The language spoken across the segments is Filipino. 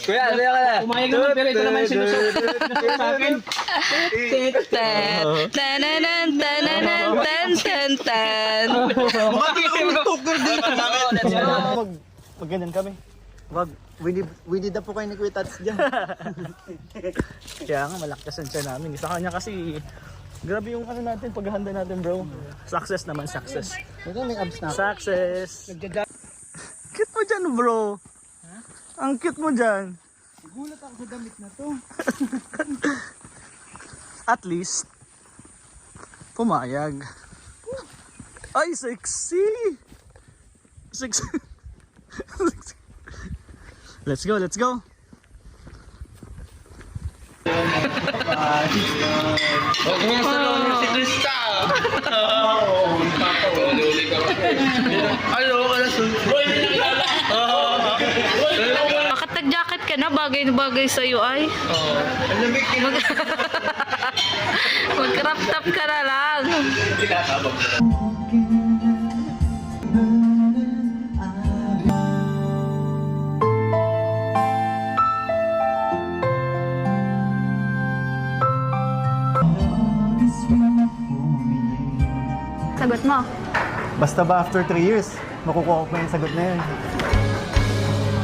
Kuya, ano ka na? Umayag naman, pero ito naman sinusok sa akin. Tananan, tananan, tan, tan, tan. Pag ganyan kami. Wag, Winnie the Pooh kayo ni Kuya Tats dyan. Kaya nga, malakasan siya namin. Sa kanya kasi, grabe yung ano natin, paghahanda natin bro. Success naman, success. Ito may abs na. Success. Cute mo dyan bro. Ang cute mo dyan. Gulat ako sa damit na to. At least, pumayag. Ay, sexy! Sexy. Let's go, let's go. Si Krista! Ano? Bakit nag-jacket ka na? Bagay na bagay sa'yo ay. Mag-crop top ka na lang. Sagot mo. Basta ba after 3 years, makukuha ko pa yung sagot na yun.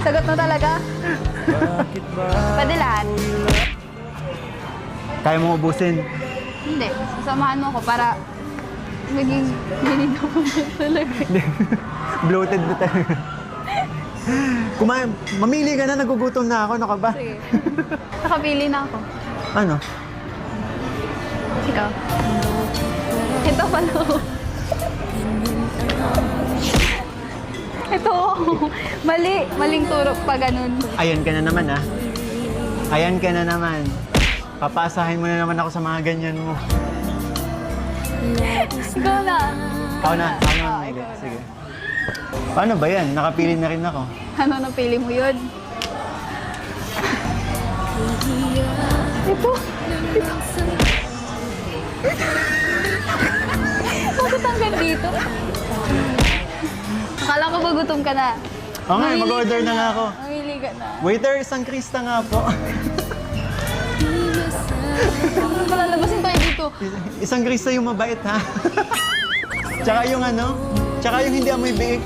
Sagot mo talaga? Bakit ba? Pwede lahat. Kaya mo ubusin. Hindi. Sasamahan mo ko para maging minigamo mo talaga. Bloated na talaga. Kumain, mamili ka na, nagugutom na ako, ano ka ba? Sige. Nakapili na ako. Ano? Ikaw. Ito pala. Ito. Mali. Maling turok pa ganun. Ayan ka na naman ah. Ayan ka na naman. Papasahin mo na naman ako sa mga ganyan mo. Ikaw na. Ako na mamili. Sige. Paano ba yan? Nakapili na rin ako. Ano napili mo yun? Ito. Bakit hanggang dito? Akala ko ba gutom ka na? Oo nga, Mamili mag-order ka na nga ako. Mamili ka na. Waiter, isang Krista nga po. Palalabasin tayo dito. Isang Krista yung mabait ha. Tsaka yung ano, tsaka yung hindi amoy biik.